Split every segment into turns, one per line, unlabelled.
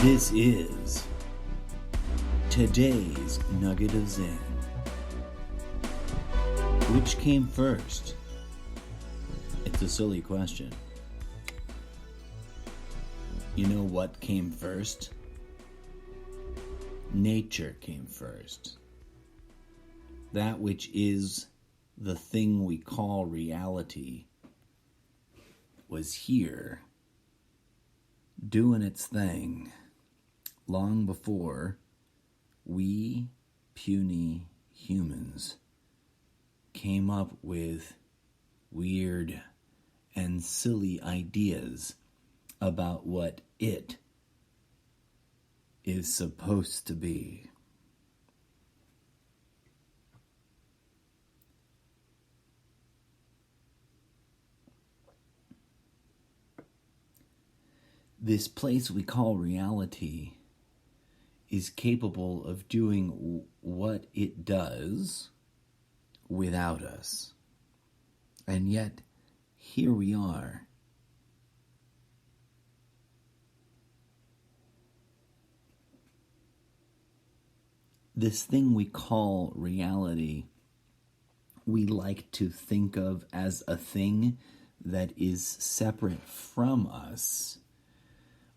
This is today's Nugget of Zen. Which came first? It's a silly question. You know what came first? Nature came first. That which is the thing we call reality was here, doing its thing, long before we puny humans came up with weird and silly ideas about what it is supposed to be. This place we call reality is capable of doing what it does without us. And yet, here we are. This thing we call reality, we like to think of as a thing that is separate from us.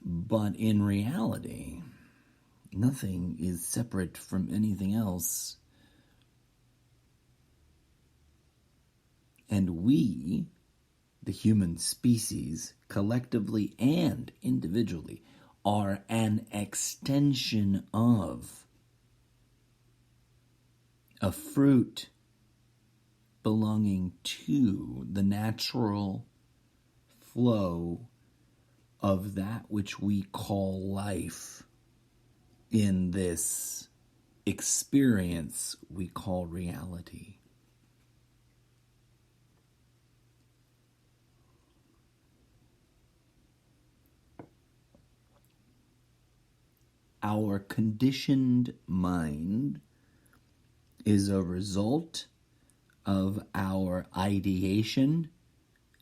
But in reality, nothing is separate from anything else. And we, the human species, collectively and individually, are an extension of a fruit belonging to the natural flow of that which we call life in this experience we call reality. Our conditioned mind is a result of our ideation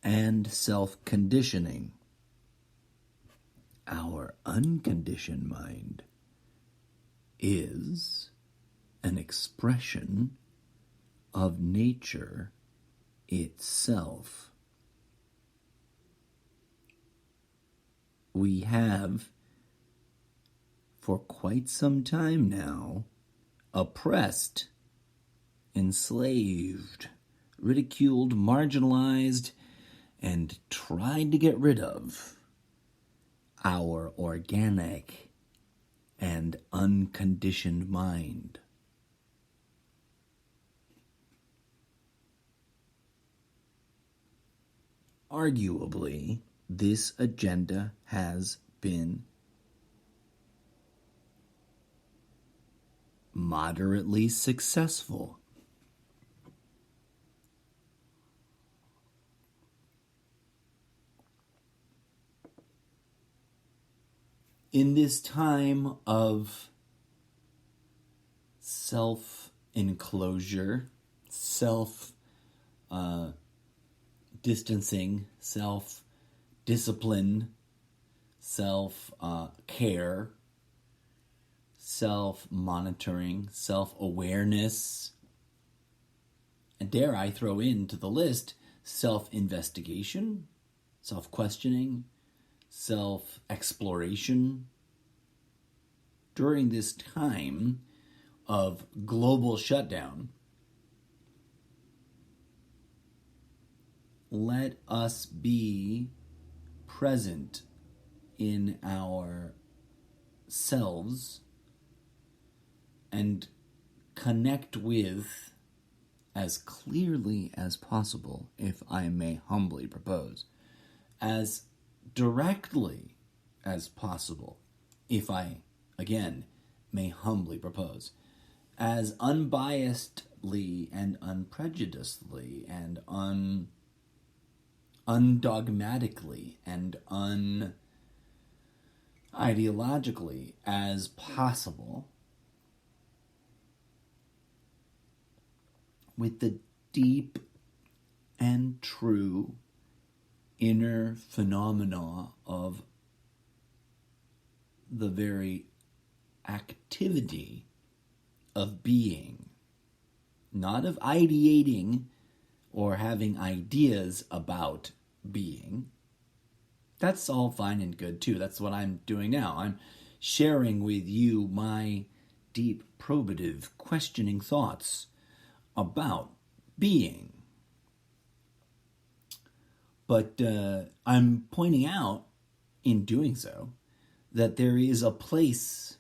and self-conditioning. Our unconditioned mind is an expression of nature itself. We have, for quite some time now, oppressed, enslaved, ridiculed, marginalized, and tried to get rid of our organic and unconditioned mind. Arguably, this agenda has been moderately successful. In this time of self-enclosure, self-distancing, self-discipline, self-care, self-monitoring, self-awareness, and dare I throw into the list self-investigation, self-questioning, self-exploration. During this time of global shutdown, let us be present in ourselves and connect with, as clearly as possible, if I may humbly propose, as directly as possible, if I, again, may humbly propose, as unbiasedly and unprejudicedly and undogmatically and unideologically as possible, with the deep and true inner phenomena of the very activity of being, not of ideating or having ideas about being. That's all fine and good too. That's what I'm doing now. I'm sharing with you my deep, probative, questioning thoughts about being. But I'm pointing out, in doing so, that there is a place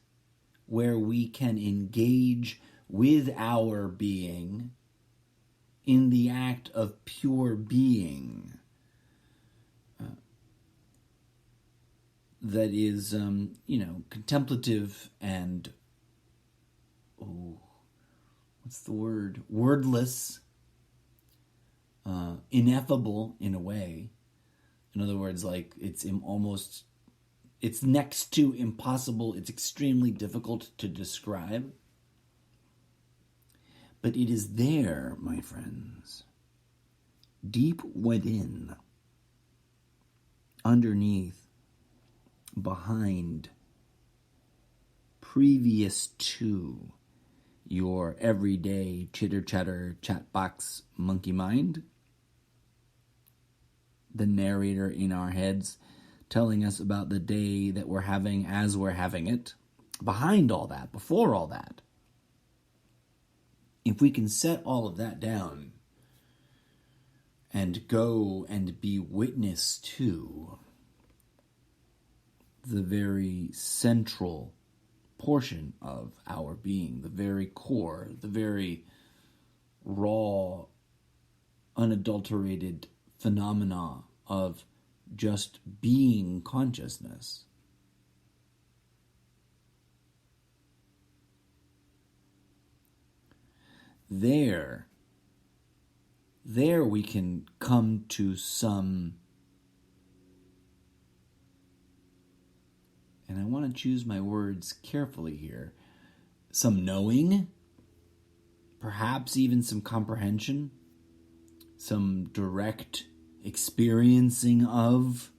where we can engage with our being in the act of pure being that is, contemplative and, what's the word? Wordless, ineffable in a way. In other words, like it's next to impossible. It's extremely difficult to describe. But it is there, my friends, deep within, underneath, behind, previous to your everyday chitter-chatter chatbox monkey mind, the narrator in our heads telling us about the day that we're having as we're having it, behind all that, before all that, if we can set all of that down and go and be witness to the very central portion of our being, the very core, the very raw, unadulterated phenomena of just being consciousness. There we can come to some, and I want to choose my words carefully here, some knowing, perhaps even some comprehension, some direct experiencing of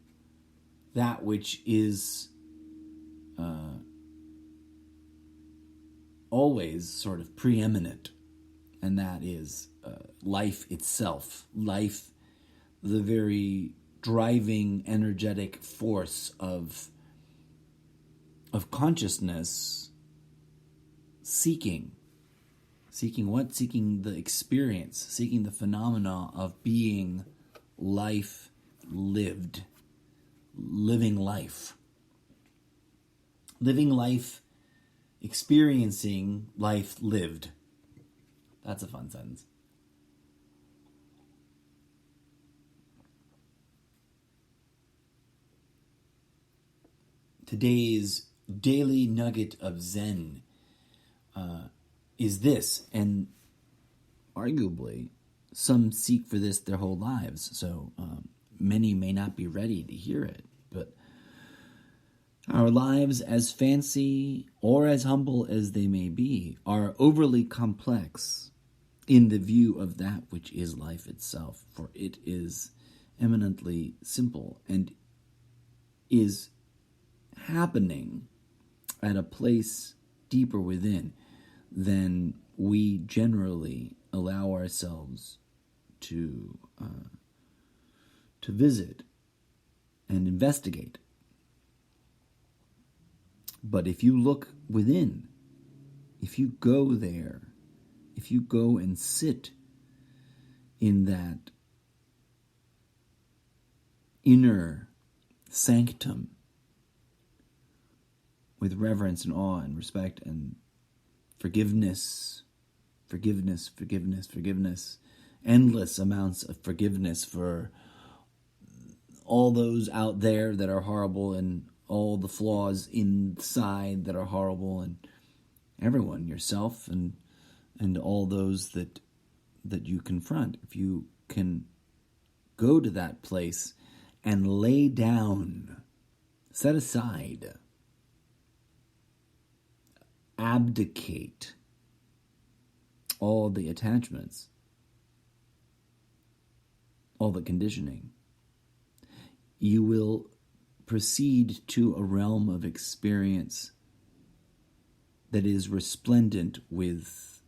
that which is always sort of preeminent, and that is life itself. Life, the very driving, energetic force of consciousness, seeking what? Seeking the experience, seeking the phenomena of being life lived, living life, experiencing life lived. That's a fun sentence. Today's daily nugget of Zen is this, and arguably some seek for this their whole lives, so many may not be ready to hear it, but our lives, as fancy or as humble as they may be, are overly complex in the view of that which is life itself, for it is eminently simple and is happening at a place deeper within than we generally allow ourselves to visit and investigate. But if you look within, if you go there, if you go and sit in that inner sanctum with reverence and awe and respect and forgiveness, endless amounts of forgiveness for all those out there that are horrible and all the flaws inside that are horrible, and everyone, yourself and all those that you confront. If you can go to that place and lay down, set aside, abdicate all the attachments, all the conditioning, you will proceed to a realm of experience that is resplendent with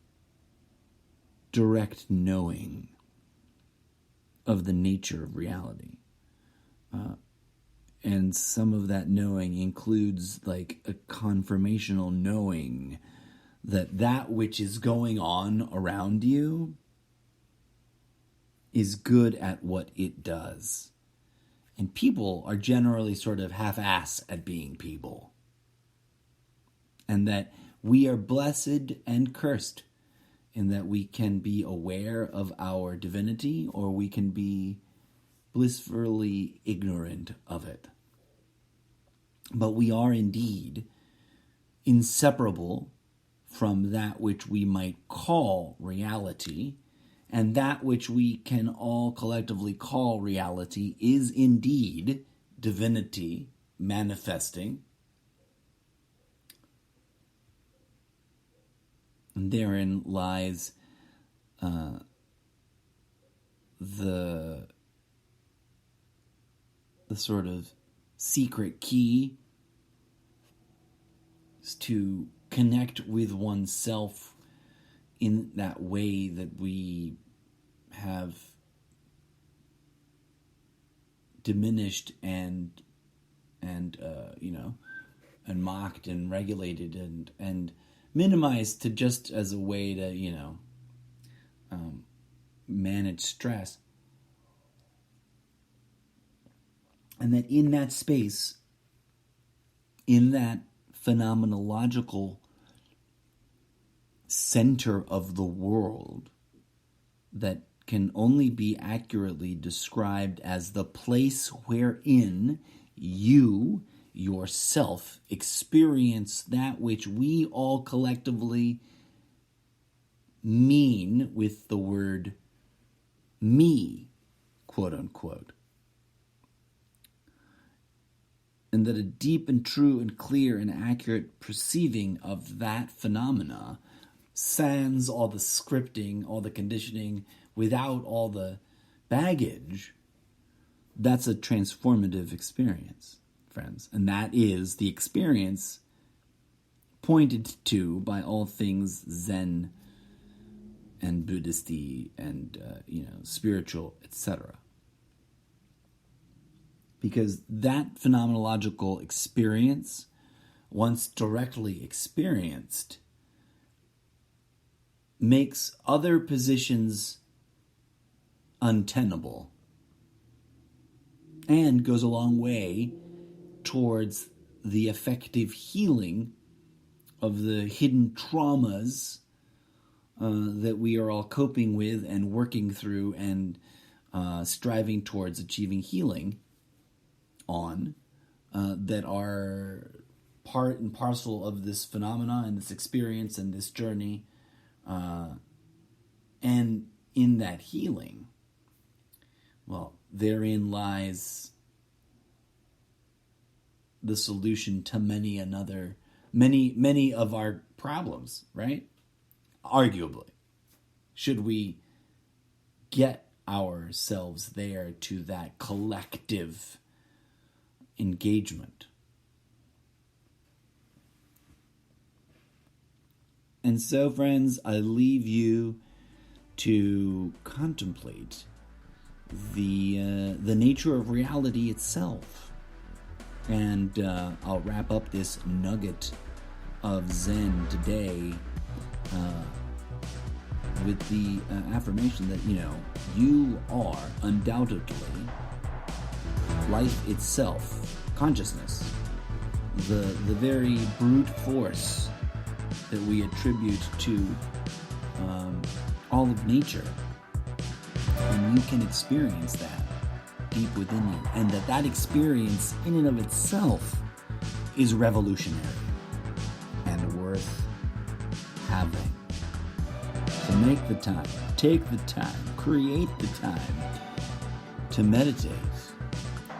direct knowing of the nature of reality. And some of that knowing includes like a confirmational knowing that that which is going on around you is good at what it does. And people are generally sort of half-ass at being people. And that we are blessed and cursed in that we can be aware of our divinity or we can be blissfully ignorant of it. But we are indeed inseparable from that which we might call reality, and that which we can all collectively call reality is indeed divinity manifesting. And therein lies the sort of secret key is to connect with oneself in that way that we have diminished and mocked and regulated and minimized to just as a way to manage stress. And that in that space, in that phenomenological center of the world that can only be accurately described as the place wherein you yourself experience that which we all collectively mean with the word me, quote unquote. And that a deep and true and clear and accurate perceiving of that phenomena, sans all the scripting, all the conditioning, without all the baggage, that's a transformative experience, friends. And that is the experience pointed to by all things Zen and Buddhist-y and spiritual, etc. Because that phenomenological experience, once directly experienced, makes other positions untenable and goes a long way towards the effective healing of the hidden traumas that we are all coping with and working through and striving towards achieving healing on, that are part and parcel of this phenomena and this experience and this journey. And in that healing, well, therein lies the solution to many of our problems, right? Arguably. Should we get ourselves there to that collective engagement. And so, friends, I leave you to contemplate the nature of reality itself. And I'll wrap up this nugget of Zen today with the affirmation that, you are undoubtedly life itself, consciousness, the very brute force that we attribute to all of nature. And you can experience that deep within you. And that experience in and of itself is revolutionary and worth having. So make the time, take the time, create the time to meditate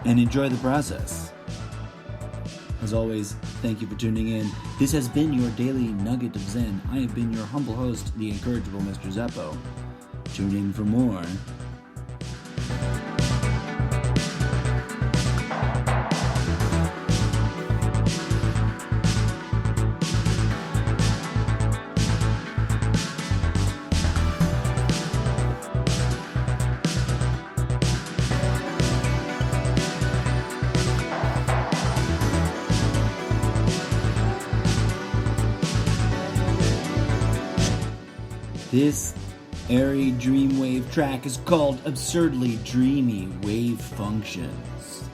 and enjoy the process. As always, thank you for tuning in. This has been your daily nugget of Zen. I have been your humble host, the incorrigible Mr. Zeppo. Tune in for more. This airy dreamwave track is called Absurdly Dreamy Wave Functions.